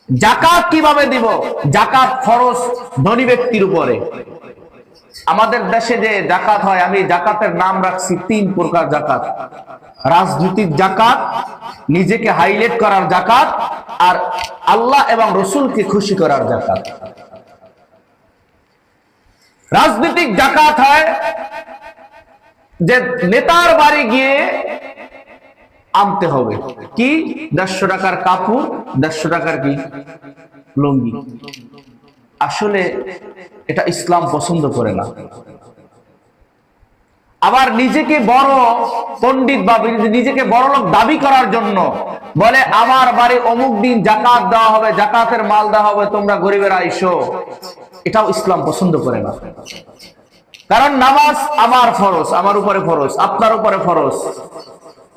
জাকাত কিভাবে দিব? জাকাত ফরজ ধনী ব্যক্তির উপরে। আমাদের দেশে যে জাকাত হয়, আমি জাকাতের নাম রাখছি 3 প্রকার জাকাত। রাজনৈতিক জাকাত, নিজেকে হাইলাইট করার জাকাত, আর আল্লাহ এবং রসুলকে খুশি করার জাকাত। রাজনৈতিক জাকাত হয় যে নেতার বাড়ি গিয়ে আনতে হবে কি 150 টাকার কাপড়, 150 টাকার কি লুঙ্গি। আসলে এটা ইসলাম পছন্দ করে না। আবার নিজেকে বড় পণ্ডিত বা নিজেকে বড় লোক দাবি করার জন্য বলে আমার বাড়ি অমুক দিন জাকাত দেওয়া হবে, জাকাতের মাল দেওয়া হবে, তোমরা গরিবেরা আইসো। এটাও ইসলাম পছন্দ করে না। কারণ নামাজ আমার ফরজ, আমার উপরে ফরজ, আপনার উপরে ফরজ।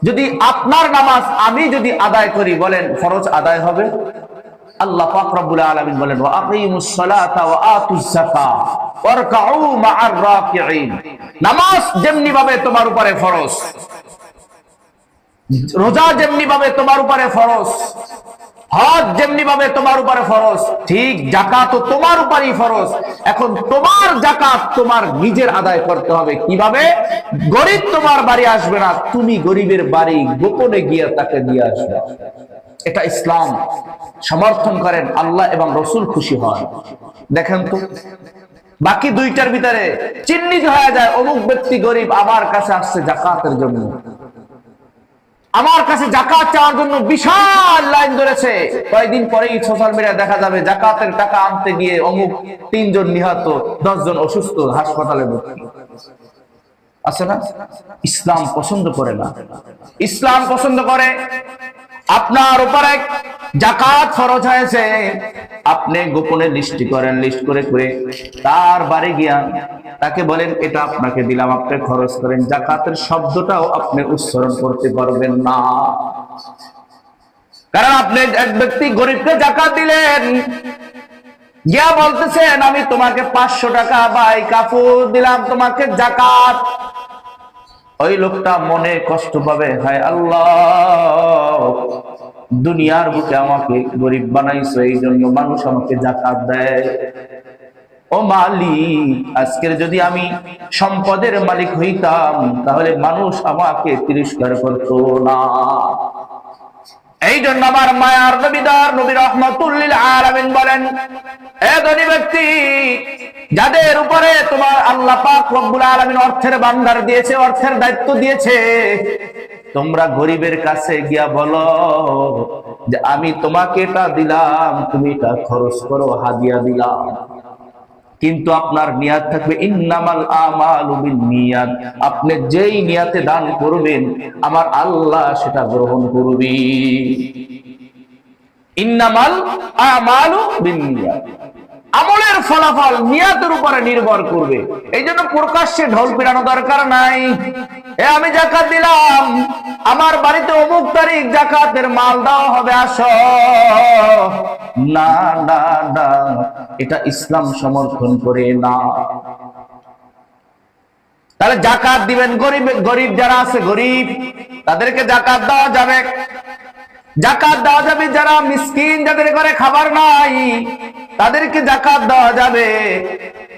যদি আপনার নামাজ আমি যদি আদায় করি, বলেন ফরজ আদায় হবে? আল্লাহ পাক রব্বুল আলামিন বলেন ওয়া আকিমুস সালাতা ওয়া আতুজ যাকাত ওয়ারকাউ মা'আর রাকিঈন। নামাজ যেমনি ভাবে তোমার উপরে ফরজ, রোজা যেমনি ভাবে তোমার উপরে ফরজ, হজ যেমনি ভাবে তোমার উপরে ফরজ, ঠিক যাকাতও তোমার উপরেই ফরজ। এখন তোমার যাকাত তোমার নিজের আদায় করতে হবে। কিভাবে? গরিব তোমার বাড়ি আসবে না, তুমি গরিবের বাড়ি গোপনে গিয়ে তাকে দিয়ে আসবে। এটা ইসলাম সমর্থন করেন, আল্লাহ এবং রসুল খুশি হন। দেখেন তো বাকি দুইটার ভিতরে চিহ্নিত হয়ে যায় অমুক ব্যক্তি গরিব, আমার কাছে আসছে জাকাতের জন্য, আমার কাছে জাকাত চাওয়ার জন্য বিশাল লাইন ধরেছে। কয়েকদিন পরেই সোশ্যাল মিডিয়া দেখা যাবে জাকাতের টাকা আনতে গিয়ে অমুক 3 জন নিহত, 10 জন অসুস্থ, হাসপাতালে ভর্তি। আছে না? ইসলাম পছন্দ করে না। ইসলাম পছন্দ করে আপনার উপরে জাকাত ফরজ হয়েছে, আপনি গোপনে লিস্ট করেন, লিস্ট করে করে তার বাড়ি গিয়া তাকে বলেন এটা আপনাকে দিলাম, আপনি খরচ করেন। জাকাতের শব্দটাও আপনি উচ্চারণ করতে পারবেন না, কারণ আপনি এক ব্যক্তি গরিবকে জাকাত দিলেন, গিয়া বলতেছেন আমি তোমাকে 500 টাকা বাই কাপড় দিলাম তোমাকে জাকাত। ওই লোকটা মনে কষ্ট পাবে, হায় আল্লাহ, দুনিয়ার বুকে আমাকে গরিব বানাইছো, এই জন্য মানুষ আমাকে জাকাত দেয়। ও মালিক, আজকের যদি আমি সম্পদের মালিক হইতাম তাহলে মানুষ আমাকে তিরস্কার করতো না। এই জন্য আমার মায়ার নবীদার নবী রাহমাতুল লিল আলামিন বলেন, এ ধনী ব্যক্তি, যাদের উপরে তোমার আল্লাহ পাক রব্বুল আলামিন অর্থের ভান্ডার দিয়েছে, অর্থের দায়িত্ব দিয়েছে, তোমরা গরিবের কাছে গিয়া বলো যে আমি তোমাকে এটা দিলাম, তুমি এটা খরচ করো, হাদিয়া দিলাম। কিন্তু আপনার নিয়াত থাকবে ইন্নামাল আমালু বিন্নিয়াত, আপনি যেই নিয়াতে দান করবেন আমার আল্লাহ সেটা গ্রহণ করবে। ইন্নামাল আমালু বিন্নিয়াত, আমলের ফলাফল নিয়াতের উপরে নির্ভর করবে। এই জন্য প্রকাশ্যে ঢোল পিটানো দরকার নাই। আমি জাকাত দিলাম, আমার বাড়িতে অমুক তারিখ জাকাতের মাল দেওয়া হবে, আসো। না না না, এটা ইসলাম সমর্থন করে না। তাহলে জাকাত দিবেন গরিব, গরিব যারা আছে গরিব তাদেরকে জাকাত দেওয়া যাবে। জাকাত দেওয়া যাবে যারা মিসকিন, যাদের ঘরে খাবার নাই, তাদেরকে জাকাত দেওয়া যাবে।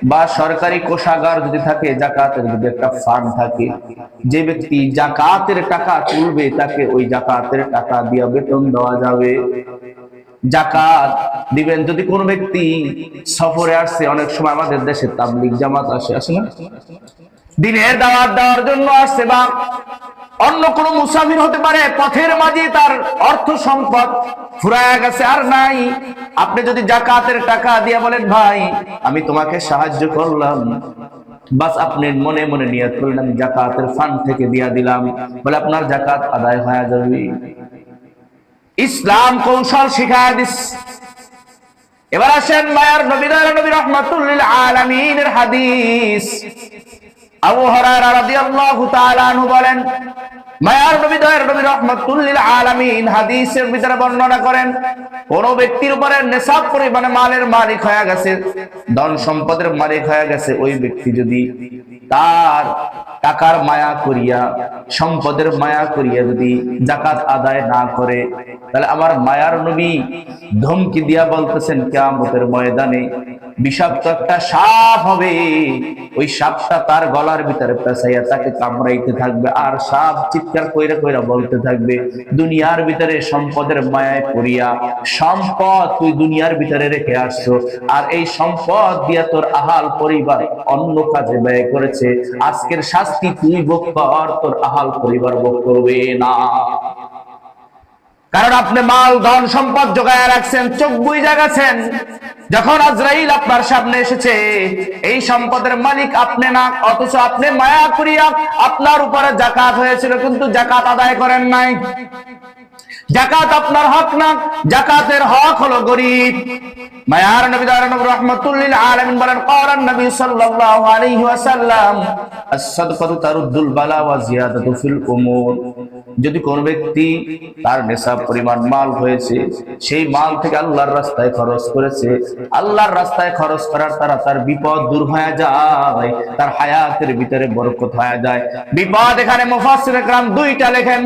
বা সরকারি কোষাগার যদি থাকে, জাকাতের যদি একটা ফান্ড থাকে, যে ব্যক্তি জাকাতের টাকা তুলবে তাকে ওই জাকাতের টাকা দিয়ে বেতন দেওয়া যাবে। জাকাত দিবেন যদি কোন ব্যক্তি সফরে আসছে, অনেক সময় আমাদের দেশে তাবলীগ জামাত আসে না, দিনের দাওয়াত দেওয়ার জন্য আসছে, বা অন্য কোন মুসাফির হতে পারে, পথের মাঝে তার অর্থ সম্পদ ফুরায় গেছে আর নাই, আপনি যদি জাকাতের টাকা দিয়ে বলেন ভাই আমি তোমাকে সাহায্য করলাম, বাস আপনি মনে মনে নিয়ত করলেন আমি জাকাতের ফান্ড থেকে দিয়া দিলাম, বলে আপনার জাকাত আদায় হয়ে যাবে। ইসলাম কৌশল শিখায় দিস। এবার আসেন মায়ার নবী রাহমাতুল লিল আলামিনের হাদিস। আবু হুরায়রা রাদিয়াল্লাহু তাআলা আনহু বলেন, মায়ার নবী রাহমাতুল লিল আলামিন হাদিসের ভিতরে বর্ণনা করেন, কোন ব্যক্তির উপরে নেশাব পরিমাণে মালের মালিক হয়ে গেছে, ধন সম্পদের মালিক হয়ে গেছে, ওই ব্যক্তি যদি তার টাকার মায়া করিয়া, সম্পদের মায়া করিয়া যদি যাকাত আদায় না করে, তাহলে আমার মায়ার নবী ধমকি দিয়া বলতেছেন কিয়ামতের ময়দানে বিষাক্ত একটা সাপ হবে, ওই সাপটা তার গলার ভিতরে পেঁচাইয়া তাকে কামড়াইতে থাকবে, আর সাপ চিৎকার কইরা কইরা বলতে থাকবে, দুনিয়ার ভিতরে সম্পদের মায়ায় পড়িয়া সম্পদ তুই দুনিয়ার ভিতরে রেখে আসছো, আর এই সম্পদ দিয়া তোর আহাল পরিবার অন্য কাজে ব্যয় করেছে, আজকের শাস্তি তুই ভোগ কর, তোর আহাল পরিবার ভোগ করবে না। কারণ আপনি মাল ধন সম্পদ জোগায় রাখছেন, চোখ বুইজা গেছেন, যখন আজরাইল আপনার সামনে এসেছে এই সম্পদের মালিক আপনি না, অথচ আপনি মায়া করিয়া আপনার উপরে যাকাত হয়েছিল কিন্তু যাকাত আদায় করেন নাই। যাকাত আপনার হক না, যাকাতের হক হলো গরিব। মায়ার নবী রাহমাতুল লিল আলামিন বলেন, ক্বালান নবী সাল্লাল্লাহু আলাইহি ওয়াসাল্লাম আস-সাদকাতু তারুদ্দুল বালা ওয়া জিয়াদাতু ফিল উমুর। যদি কোন ব্যক্তি তার নেশাব পরিমাণ মাল হয়েছে, সেই মাল থেকে আল্লাহর রাস্তায় খরচ করেছে, আল্লাহর রাস্তায় খরচ করার দ্বারা তার বিপদ দূর হয়ে যায়, তার হায়াতের ভিতরে বরকত হয়ে যায়। বিপদ এখানে মুফাসসিরে کرام দুইটা লেখেন,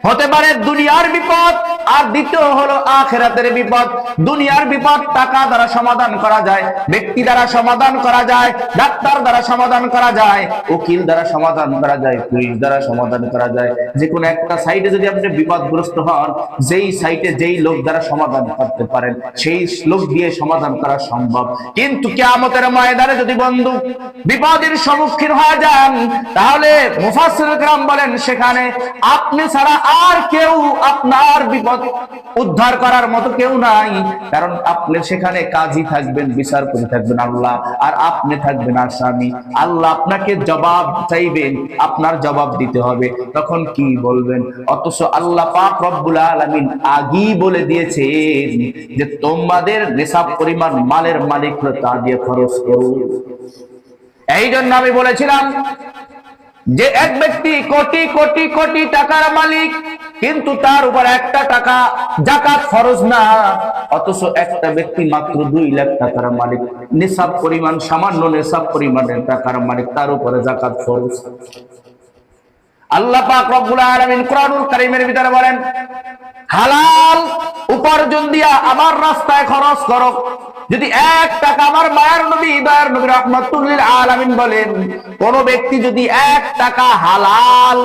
হতে পারে দুনিয়ার বিপদ, আর দ্বিতীয় হলো আখিরাতের বিপদ। দুনিয়ার বিপদ টাকা দ্বারা সমাধান করা যায়, ব্যক্তি দ্বারা সমাধান করা যায়, ডাক্তার দ্বারা সমাধান করা যায়, উকিল দ্বারা সমাধান করা যায়, পুলিশ দ্বারা সমাধান করা যায়। যে কোনো একটা সাইডে যদি আপনি বিপদগ্রস্ত হন, যেই সাইটে যেই লোক দ্বারা সমাধান করতে পারেন সেই লোক দিয়ে সমাধান করা সম্ভব। কিন্তু কিয়ামতের ময়দানে যদি বন্ধু বিপদের সম্মুখীন হয়ে যান, তাহলে মুফাসসির کرام বলেন সেখানে আপনি ছাড়া আর কেউ আপনার বিপদ উদ্ধার করার মতো কেউ নাই। কারণ আপনি সেখানে কাজী থাকবেন, বিচারপতি থাকবেন আল্লাহ, আর আপনি থাকবেন আসামি। আল্লাহ আপনাকে জবাব চাইবেন, আপনার জবাব দিতে হবে, তখন কি বলবেন? অথচ আল্লাহ পাক রব্বুল আলামিন আগেই বলে দিয়েছেন যে তোমাদের নিসাব পরিমাণ মালের মালিক হলো, তা দিয়ে খরচ করো। এই জন্য আমি বলেছিলাম যে এক ব্যক্তি কোটি কোটি কোটি টাকার মালিক, কিন্তু তার উপর একটা টাকা যাকাত ফরজ না, অথচ একটা ব্যক্তি মাত্র 2 লাখ টাকার মালিক, নিসাব পরিমাণ সামান্য নিসাব পরিমাণের টাকার মালিক, তার উপরে যাকাত ফরজ। আল্লাহ পাক রব্বুল আলামিন কোরআনুল কারীমের ভিতরে বলেন, হালাল উপার্জন দিয়া আমার রাস্তায় খরচ করো। যদি 1 টাকা, আমার মায়ের নবী দয়ার নবী রাহমাতুল লিল আলামিন বলেন, কোন ব্যক্তি যদি 1 টাকা হালাল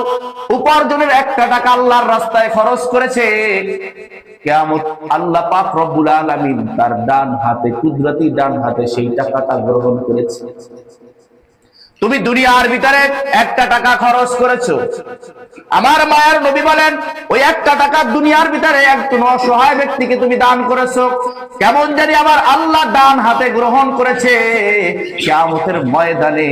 উপার্জনের 1 টাকা আল্লাহর রাস্তায় খরচ করেছে, কিয়ামত আল্লাহ পাক রব্বুল আলামিন তার ডান হাতে, কুদরতি ডান হাতে সেই টাকাটা গ্রহণ করেছে। তুমি দুনিয়ার ভিতরে 1 টাকা খরচ করেছো, আমার মায়ের নবী বলেন ওই 1 টাকা দুনিয়ার ভিতরে একজন অসহায় ব্যক্তিকে তুমি দান করেছো, কেমন জানি আমার আল্লাহ ডান হাতে গ্রহণ করেছে। কিয়ামতের ময়দানে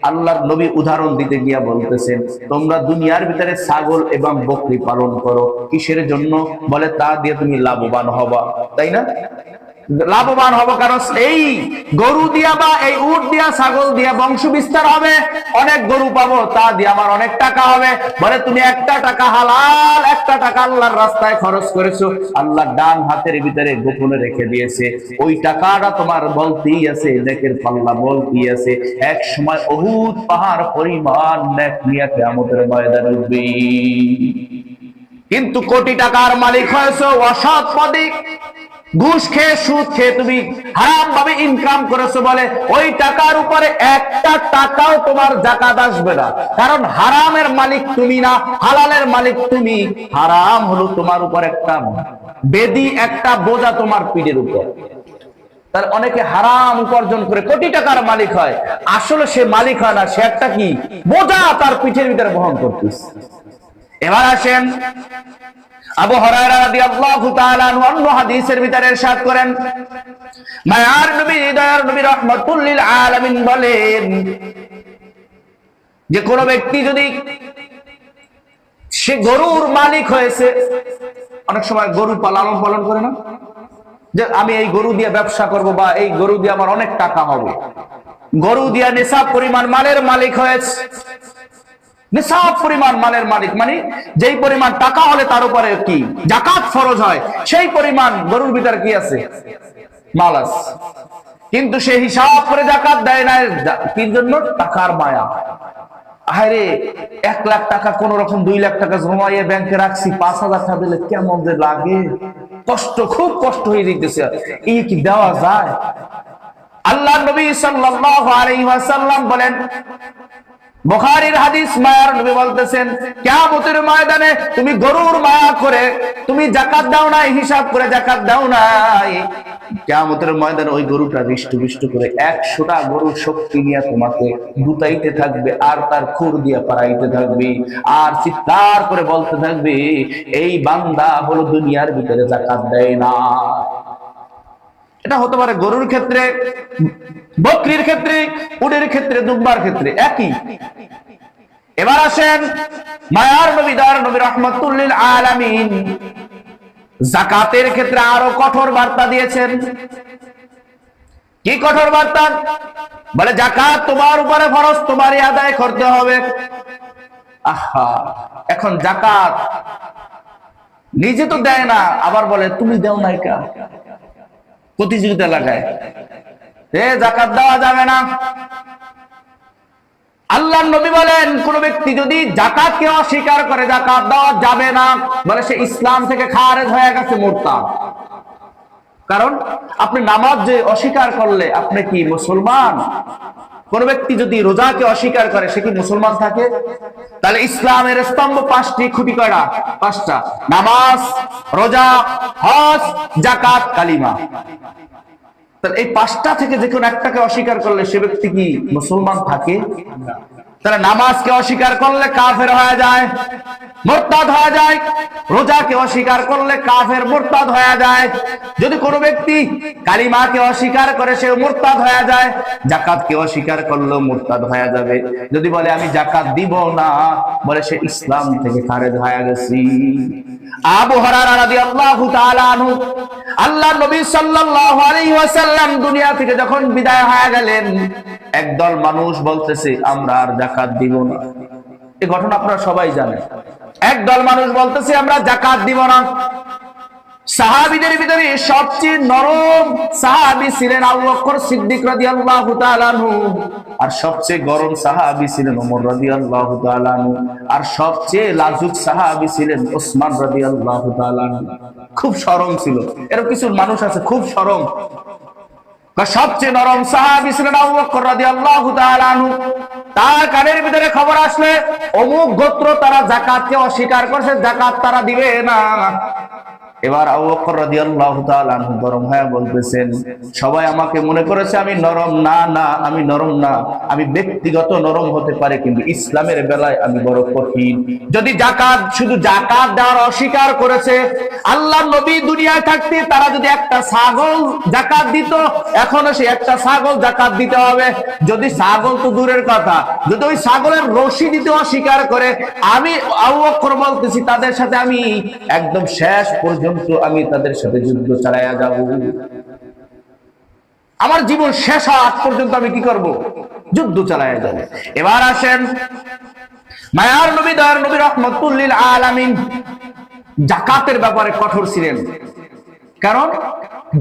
আল্লাহর নবী উদাহরণ দিতে গিয়া বলতেছেন, তোমরা দুনিয়ার ভিতরে ছাগল এবং বকরি পালন করো, কিসের জন্য? বলে তা দিয়ে তুমি লাভবান হবা, তাই না? লাভবান হবো কারণ এই গরু দিয়া বা এই উট দিয়া, ছাগল দিয়া বংশ বিস্তার হবে, অনেক গরু পাবো, তা দিয়ে আমার অনেক টাকা হবে। বলে তুমি 1 টাকা হালাল, 1 টাকা আল্লাহর রাস্তায় খরচ করেছো, আল্লাহ ডান হাতের ভিতরে গোপনে রেখে দিয়েছে, ওই টাকাটা তোমার বলতেই আছে, নেকের পাল্লা বলতেই আছে, এক সময় উহুদ পাহাড় পরিমাণ নেক নিয়ে কিয়ামতের ময়দানে উঠবে। কিন্তু কোটি টাকার মালিক হয়েছো অসৎ পদে, ঘুষ খেয়ে সুদ খেয়ে তুমি হারাম ভাবে ইনকাম করেছো, বলে ওই টাকার উপরে 1 টাকাও তোমার যাকাত আসবে না, কারণ হারামের মালিক তুমি না, হালালের মালিক তুমি। হারাম হলো তোমার উপর একটা বেদি, একটা বোঝা তোমার পিঠের উপর। তার অনেকে হারাম উপার্জন করে কোটি টাকার মালিক হয়, আসলে সে মালিক হয় না, সে একটা কি বোঝা তার পিঠের ভিতরে বহন করতেছে। এবার আসেন আবু হুরায়রা রাদিয়াল্লাহু তাআলা আনহু অন্য হাদিসের ভিতরে ইরশাদ করেন, মায়ার নবী দয়ার নবী রাহমাতুল লিল আলামিন বলেন যে কোন ব্যক্তি যদি সে গরুর মালিক হয়েছে, অনেক সময় গরু পালন করে না, যে আমি এই গরু দিয়ে ব্যবসা করব বা এই গরু দিয়ে আমার অনেক টাকা হবে, গরু দিয়ে নিসাব পরিমাণ মালের মালিক হয়েছে। নিসাব পরিমাণ মালের মালিক মানে যেই পরিমাণ টাকা হলে তার উপরে কি যাকাত ফরজ হয়, সেই পরিমাণ গরুর ভিতরে কি আছে? মাল আছে। কিন্তু সে হিসাব করে যাকাত দেয় না। কি জন্য? টাকার মায়া। আরে 1 লাখ টাকা কোন রকম 2 লাখ টাকা জমাইয়ে ব্যাংকে রাখছি, 5,000 টাকা দিলে কেমন যে লাগে, কষ্ট, খুব কষ্ট হয়ে যেতেছে। এই কি দেওয়া যায়? আল্লাহ নবী সাল্লাল্লাহু আলাইহি ওয়াসাল্লাম বলেন, বুখারীর হাদিস, মায়ার নবী বলতেছেন, কিয়ামতের ময়দানে তুমি গরুর মায়া করে তুমি যাকাত দাও নাই, হিসাব করে যাকাত দাও নাই, কিয়ামতের ময়দানে ওই গরুটা হৃষ্ট করে 100টা গরুর শক্তি নিয়ে তোমাকে গুতাইতে থাকবে, আর তার খুর দিয়ে পাড়াইতে থাকবে, আর চিৎকার করে বলতে থাকবে, এই বান্দা হলো দুনিয়ার ভিতরে যাকাত দেয় না। এটা হতে পারে গরুর ক্ষেত্রে, বকরির ক্ষেত্রে, উটের ক্ষেত্রে, দুম্বার ক্ষেত্রে একই। এবার আসেন মায়ার নবী দয়ার নবী রাহমাতুল লিল আলামিন যাকাতের ক্ষেত্রে আরো কঠোর বার্তা দিয়েছেন। কি কঠোর বার্তা? বলে যাকাত তোমার উপরে ফরজ, তোমারই আদায় করতে হবে। আহা, এখন যাকাত নিজে তো দেয় না, আবার বলে তুমি দাও নাই কা, প্রতিযোগিতা লাগায়, যাকাত দেওয়া যাবে না। আল্লাহর নবী বলেন, কোন ব্যক্তি যদি যাকাতকে অস্বীকার করে যাকাত দেওয়া যাবে না, বলে সে ইসলাম থেকে খারেজ হয়ে গেছে, মুরতাদ। কারণ আপনি নামাজ যে অস্বীকার করলে আপনি কি মুসলমান? কোন ব্যক্তি যদি রোজাকে অস্বীকার করে সে কি মুসলমান থাকে? তাহলে ইসলামের স্তম্ভ 5টি, খুঁটি কয়টা? 5টা। নামাজ, রোজা, হজ, যাকাত, কালিমা। তাহলে এই 5টা থেকে যে কোনো একটাকে অস্বীকার করলে সে ব্যক্তি কি মুসলমান থাকে? তাহলে নামাজকে অস্বীকার করলে কাফের হয়ে যায়, মুরতাদ হয়ে যায়। রোজাকে অস্বীকার করলে কাফের, মুরতাদ হয়ে যায়। যদি কোনো ব্যক্তি কালিমাকে অস্বীকার করে সে মুরতাদ হয়ে যায়। যাকাতকে অস্বীকার করলেও মুরতাদ হয়ে যাবে। যদি বলে আমি যাকাত দিব না, বলে সে ইসলাম থেকে খারেজ হয়ে গেছে। আবু হুরায়রা রাদিয়াল্লাহু তাআলা আনহু, আল্লাহর নবী সাল্লাল্লাহু আলাইহি ওয়াসাল্লাম দুনিয়া থেকে যখন বিদায় হয়ে গেলেন, একদল মানুষ বলতেছে আমরা আর যাকাত দিব না। এই ঘটনা আপনারা সবাই জানেন। একদল মানুষ বলতেছে আমরা যাকাত দিব না। সাহাবীদের ভিতরে সবচেয়ে নরম সাহাবী ছিলেন আবু বকর সিদ্দিক রাদিয়াল্লাহু তাআলা আনহু, আর সবচেয়ে গরম সাহাবী ছিলেন ওমর রাদিয়াল্লাহু তাআলা আনহু, আর সবচেয়ে লাজুক সাহাবী ছিলেন ওসমান রাদিয়াল্লাহু তাআলা আনহু। খুব শরম ছিল। এরকম কিছু মানুষ আছে খুব শরম। সবচেয়ে নরম সাহাবী ছিলেন আবু বকর রাদিয়াল্লাহু তাআলা আনহু। তার কানের ভিতরে খবর আসলে অমুক গোত্র তারা যাকাতকে অস্বীকার করছে, যাকাত তারা দিবে না। এবার আবু বকর রাদিয়াল্লাহু তাআলা আনহু গরম হয়ে বলতেছেন, সবাই আমাকে মনে করেছে আমি নরম। না না, আমি নরম না। আমি ব্যক্তিগত নরম হতে পারে, কিন্তু ইসলামের বেলায় আমি বড় কঠিন। যদি যাকাত, শুধু যাকাত দেওয়ার অস্বীকার করেছে, আল্লাহর নবী দুনিয়ায় থাকতে তারা যদি একটা ছাগল যাকাত দিত, এখনো সে একটা ছাগল যাকাত দিতে হবে। যদি ছাগল তো দূরের কথা, যদি ওই ছাগলের রশি দিতে অস্বীকার করে, আমি আবু বকর বলতেছি তাদের সাথে আমি একদম শেষ পর্যন্ত আমি তাদের সাথে যুদ্ধ চালায়া যাব। আমার জীবন শেষ হওয়া আগ পর্যন্ত আমি কি করব? যুদ্ধ চালায়া যাব। এবার আসেন মায়ার নবী দয়ার নবী রাহমাতুল লিল আলামিন যাকাতের ব্যাপারে কঠোর ছিলেন। কারণ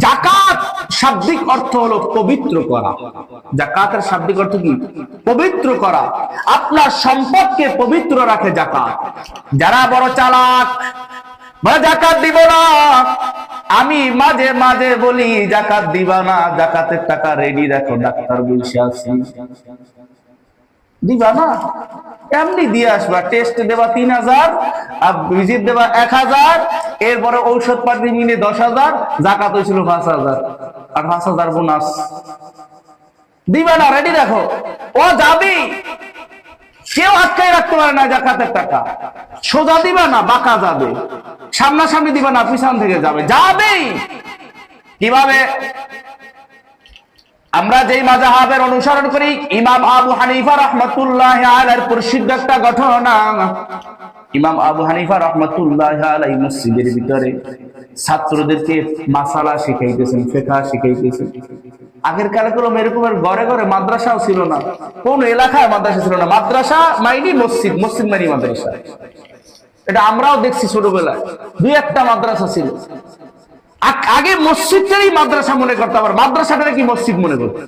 যাকাত শাব্দিক অর্থ হলো পবিত্র করা। যাকাতের শাব্দিক অর্থ কি? পবিত্র করা। আপনার সম্পদকে পবিত্র রাখে যাকাত। যারা বড় চালাক, যাকাত দিব না, আমি মাঝে মাঝে বলি যাকাত দিবা না, যাকাতের টাকা রেডি রাখো, ডাক্তার বলছে আছি, দিবা না, এমনি দিয়ে আসবা। টেস্ট দেবা 3000, আর ভিজিট দেবা 1000, এরপরে ঔষধ পাতি মিলে 10,000, যাকাত হয়েছিল 5,000, আর 5,000 বোনাস। দিবা না, রেডি রাখো। ও যাবি, সেও আটকাই রাখতে পারে না যাকাতের টাকা। সোজা দিবা না, বাঁকা যাবে। সামনাসামনি দিবা না, পিছন থেকে যাবে, যাবেই। কিভাবে? আমরা যেই মাযহাবের অনুসরণ করি, ইমাম আবু হানিফা রাহমাতুল্লাহি আলাইহির প্রসিদ্ধ একটা ঘটনা। ইমাম আবু হানিফা রাহমাতুল্লাহি আলাইহি মসজিদের ভিতরে ছাত্রদেরকে মাসালা শিখাইতেছেন, ফিকহ শিখাইতেছেন। আগের কালে কোনো এরকমের ঘরে ঘরে মাদ্রাসাও ছিল না, কোন এলাকায় মাদ্রাসা ছিল না। মাদ্রাসা মাইনি মসজিদ, মসজিদ মাইনি মাদ্রাসা। এটা আমরাও দেখছি ছোটবেলায়, 2-1টা মাদ্রাসা ছিল। আগে মসজিদটারই মাদ্রাসা মনে করতে, আবার মাদ্রাসাটারে কি মসজিদ মনে করতো।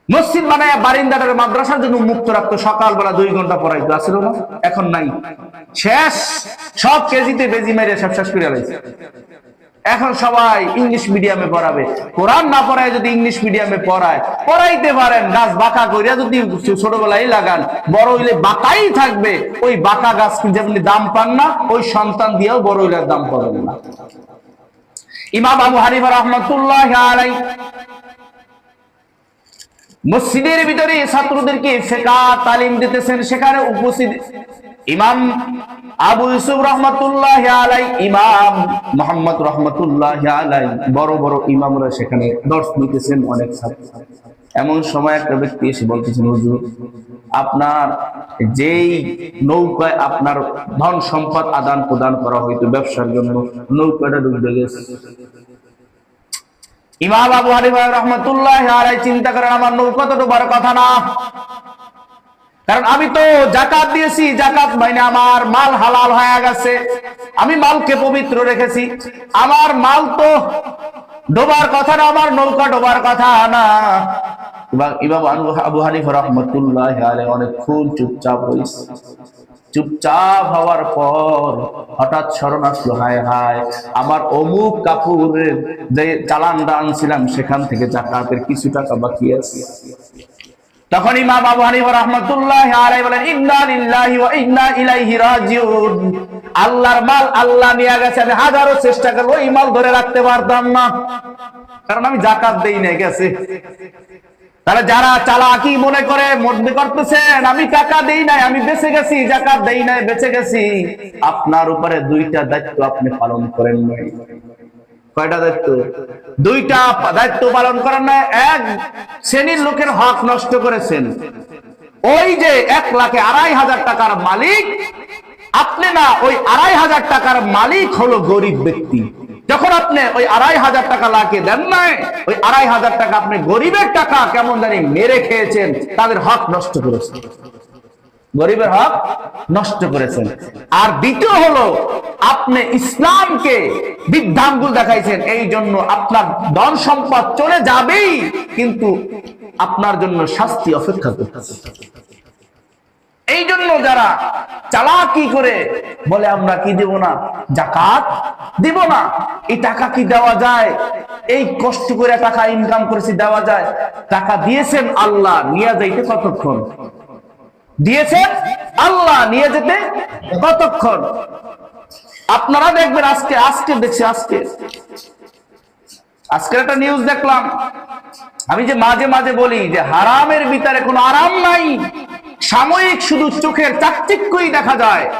মসজিদ বানায় বারিন্দাটারে মাদ্রাসার জন্য মুক্ত রাখতো, সকালবেলা 2 ঘন্টা পড়াইতো, আসছিল না? এখন নাই, শেষ, সব কেজিতে বেজি মেরে সব শেষ করে লাইছে। এখন সবাই ইংলিশ মিডিয়ামে পড়াবে। কোরআন না পড়ায় যদি ইংলিশ মিডিয়ামে পড়াইতে পারেন, গাছ বাঁকা করিয়া যদি ছোটবেলায় লাগান, বড় হইলে বাঁকাই থাকবে। ওই বাঁকা গাছ যেমনি দাম পান না, ওই সন্তান দিয়েও বড় হইলে দাম পাবেন না। ইমাম আবু হানিফা রাহমাতুল্লাহি আলাইহি মসজিদের ভিতরে ছাত্রদেরকে ফিকহ তালিম দিতেছেন, সেখানে উপস্থিত ইমাম আবু ইউসুফ রাহমাতুল্লাহি আলাইহি, ইমাম মুহাম্মদ রাহমাতুল্লাহি আলাইহি, বড় বড় ইমামরা সেখানে দর্শ নিতেছেন অনেক ছাত্র। এমন সময় একটা ব্যক্তি এসে বলতেছেন, হুজুর, আপনার যেই নৌকায় আপনার ধন সম্পদ আদান প্রদান করা হইতো ব্যবসার জন্য, নৌকাটা ডুবে গেছে। ইমাম আবু হানিফা রাহমাতুল্লাহি আলাইহি চিন্তা করেন, আমার নৌকা তো ডোবার কথা না, কারণ আমি তো যাকাত দিয়েছি, যাকাত মানে আমার মাল হালাল হয়ে গেছে, আমি মালকে পবিত্র রেখেছি, আমার মাল তো ডোবার কথা না, আমার নৌকা ডোবার কথা না। ইমাম আবু হানিফা রাহমাতুল্লাহি আলাইহি অনেকক্ষণ চুপচাপ হয়েছে। চুপচাপ হওয়ার পর হঠাৎ স্মরণ আসলো, হায় হায়, আমার অমুক কাপড়ের যে চালানটা আনছিলাম সেখান থেকে যাকাতের কিছু টাকা বাকি আছে। তখন ইমাম আবু হানিফা রাহমাতুল্লাহি আলাইহি বলেন, ইন্না লিল্লাহি ওয়া ইন্না ইলাইহি রাজিউন, আল্লাহর মাল আল্লাহ নিয়ে গেছে, আমি হাজারো চেষ্টা করব এই মাল ধরে রাখতে পারতাম না, কারণ আমি যাকাত দেই না গেছে। তাহলে যারা চালাকি মনে করতেছেন আমি টাকা দেই নাই, আমি বেঁচে গেছি, যাকাত দেই নাই, বেঁচে গেছি, আপনার উপরে 2টা দায়িত্ব আপনি পালন করেন নাই। কয়টা দায়িত্ব? 2টা দায়িত্ব পালন করেন না। এক শ্রেণীর লোকের হক নষ্ট করেছেন। ওই যে 1,02,500 টাকার মালিক আপনি না, ওই 2,500 টাকার মালিক হলো গরিব ব্যক্তি। যখন আপনি ওই 2,500 টাকা লাকে দেন নাই, ওই 2,500 টাকা আপনি গরিবের টাকা কেমন জানি মেরে খেয়েছেন, তাদের হক নষ্ট করেছেন, গরিবের হক নষ্ট করেছেন। আর দ্বিতীয় হলো, আপনি ইসলামকে বৃদ্ধাঙ্গুল দেখাইছেন, এই জন্য আপনার ধন সম্পদ চলে যাবেই, কিন্তু আপনার জন্য শাস্তি অপেক্ষা করতেছে। এই জন্য যারা চালাকি করে বলে আমরা কি দেব না, যাকাত দিব না, এই টাকা কি দেওয়া যায়, এই কষ্ট করে টাকা ইনকাম করেছি দেওয়া যায়, টাকা দিয়েছেন আল্লাহ, নিয়ে যাইতে কতক্ষণ, দিয়েছেন আল্লাহ, নিয়ে যেতে কতক্ষণ। আপনারা দেখবেন, আজকে দেখছি, আজকে একটা নিউজ দেখলাম। আমি যে মাঝে মাঝে বলি যে হারামের ভিতরে কোনো আরাম নাই, সাময়িক শুধু চোখের চাকচিক্যই দেখা যায়।